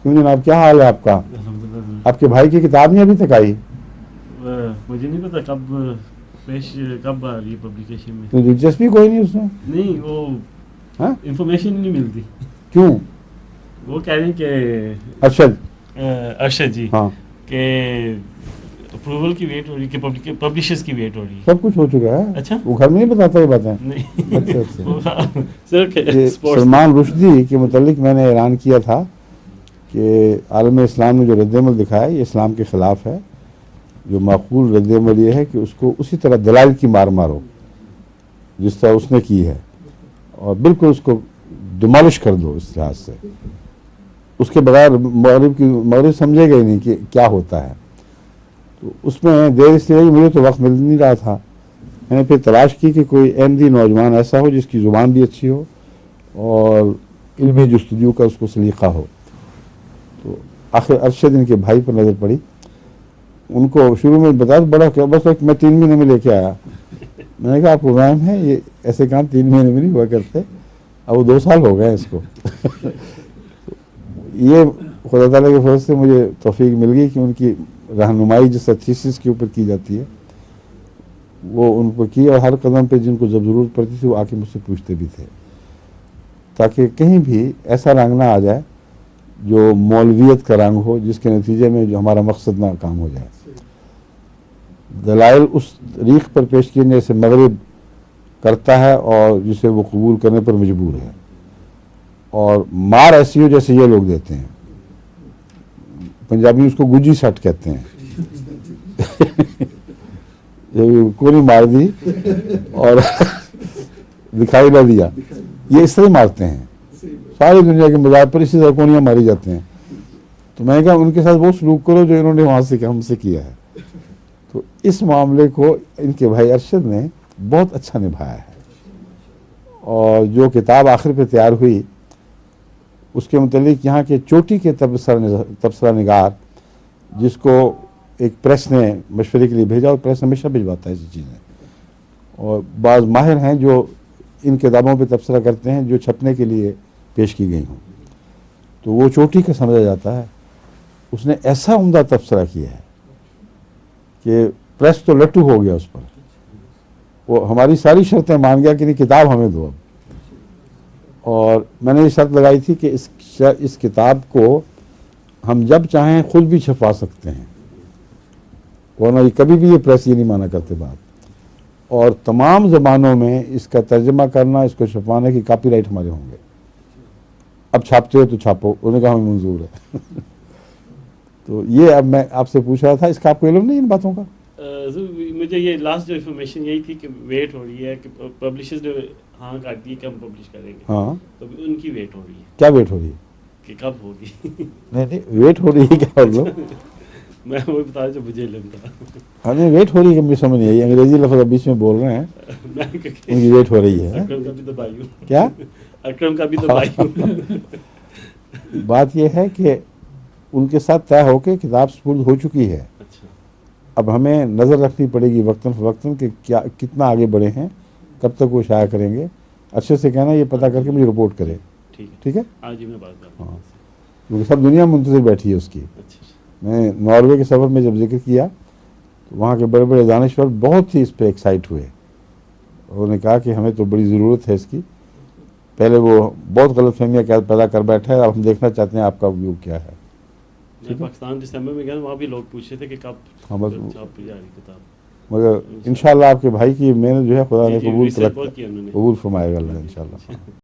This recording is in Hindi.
क्यों जनाब, क्या हाल है आपका? आपके भाई की किताब नहीं अभी तक आई? मुझे नहीं पता कब पेश कब आ रही है पब्लिकेशन में। तो दिलचस्पी कोई नहीं उसमें? नहीं वो हाँ? इंफॉर्मेशन नहीं मिलती। क्यों? वो कह रहे हैं कि अरशद। अरशद जी हाँ। के अप्रूवल की वेट हो रही है कि पब्लिशर्स की वेट हो रही है। सब कुछ हो चुका है। अच्छा। वो घर में नहीं बताता ये बातें? नहीं अच्छा अच्छा। वो सर ये स्पोर्ट्स सलमान रुश्दी के मुतालिक मैंने ऐलान किया था कि आलम इस्लाम ने जो रद्दमल दिखाया ये इस्लाम के ख़िलाफ़ है। जो माकूल रद्दमल ये है कि उसको उसी तरह दलाइल की मार मारो जिस तरह उसने की है, और बिल्कुल उसको डिमोलिश कर दो इस लिहाज से। उसके बगैर मगरिब समझेगा ही नहीं कि क्या होता है। तो उसमें देर इसलिए लगी, मुझे तो वक्त मिल नहीं रहा था। मैंने फिर तलाश की कि कोई अहमदी नौजवान ऐसा हो जिसकी ज़ुबान भी अच्छी हो और इल्मी जस्तजू का उसको सलीक़ा हो। तो आखिर अरशद इनके भाई पर नज़र पड़ी। उनको शुरू में बताया तो बड़ा क्या, बस मैं 3 महीने में लेके आया। मैंने कहा आपको वहम है, ये ऐसे काम 3 महीने में नहीं हुआ करते। अब वो 2 साल हो गए इसको। ये खुदा ताला के फजल से मुझे तौफीक मिल गई कि उनकी रहनुमाई जिस थीसिस के ऊपर की जाती है वो उन पर की, और हर कदम पे जिनको जब ज़रूरत पड़ती थी वो आके मुझसे पूछते भी थे, ताकि कहीं भी ऐसा रंग ना आ जाए जो मौलवियत का रंग हो, जिसके नतीजे में जो हमारा मकसद नाकाम हो जाए। दलाइल उस तरीक़ पर पेश किए जैसे मगरिब करता है और जिसे वो कबूल करने पर मजबूर है, और मार ऐसी हो जैसे ये लोग देते हैं। पंजाबी उसको गुजी सट कहते हैं। कोनी मार दी और दिखाई ना दिया, ये इस तरह मारते हैं। सारी दुनिया के मज़ार पर इसी तरह कोनियाँ मारी जाते हैं। तो मैंने कहा उनके साथ वो सलूक करो जो इन्होंने वहाँ से हमसे किया है। तो इस मामले को इनके भाई अरशद ने बहुत अच्छा निभाया है, और जो किताब आखिर पे तैयार हुई उसके मुतालिक यहाँ के चोटी के तबसरा निगार, जिसको एक प्रेस ने मशवरे के लिए भेजा, और प्रेस हमेशा भिजवाता है ऐसी चीज़ें, और बाज़ माहिर हैं जो इन किताबों पे तबसरा करते हैं जो छपने के लिए पेश की गई हों, तो वो चोटी का समझा जाता है। उसने ऐसा उम्दा तबसरा किया है कि प्रेस तो लट्टू हो गया उस पर। वो हमारी सारी शर्तें मान गया कि नहीं किताब हमें दो अब। और मैंने ये शर्त लगाई थी कि इस किताब को हम जब चाहें खुद भी छपवा सकते हैं, वरना कभी भी ये प्रेस ये नहीं माना करते बात। और तमाम ज़बानों में इसका तर्जमा करना, इसको छपवाने की कॉपीराइट हमारे होंगे। अब छापते हो तो छापो, उन्होंने कहा हमें मंजूर है। तो ये अब मैं आपसे पूछ रहा था, इसका आपको इल्म नहीं इन बातों का? मुझे ये लास्ट जो इन्फॉर्मेशन यही थी कि वेट हो रही है कि पब्लिशर्स ने हाँ कर दी कि हम पब्लिश करेंगे। हाँ। तो उनकी वेट हो रही है क्या वेट हो रही है? कि कब होगी। नहीं नहीं, वेट हो रही है क्या मतलब? मैं वो बता जो मुझे इल्म था। हाँ नहीं, वेट हो रही है कि मुझे समझ नहीं आई। अंग्रेजी लफ्ज़ बीच में बोल रहे हैं, उनकी वेट हो रही है। अकरम का भी तो भाई हूँ। क्या? अकरम का भी तो भाई हूँ। बात यह है कि उनके साथ तय होकर किताब सुपुर्द हो चुकी है। अच्छा। अब हमें नज़र रखनी पड़ेगी वक्तन फ़वक्तन कि क्या कितना आगे बढ़े हैं, कब तक वो शाया करेंगे। अच्छे से कहना, ये पता करके मुझे रिपोर्ट करें। ठीक है। ठीक है? आज ही मैं बात कर। हाँ, क्योंकि सब दुनिया मुंतज़िर बैठी है उसकी। अच्छा। मैं नॉर्वे के सफ़र में जब जिक्र किया तो वहाँ के बड़े बड़े दानिश्वर बहुत ही इस पर एक्साइट हुए। उन्होंने कहा कि हमें तो बड़ी ज़रूरत है इसकी। पहले वो बहुत गलतफहमियाँ पैदा कर बैठा है, अब हम देखना चाहते हैं आपका व्यू क्या है। मैं पाकिस्तान दिसंबर में गया, वहाँ भी लोग पूछ रहे थे कि कब हाँ बस, छापी जा रही किताब। मगर इंशाल्लाह आपके भाई की मेहनत जो है खुदा ने जी, कबूल रिसर्च बहुत किया उन्होंने। कबूल फरमाएगा अल्लाह इंशाल्लाह।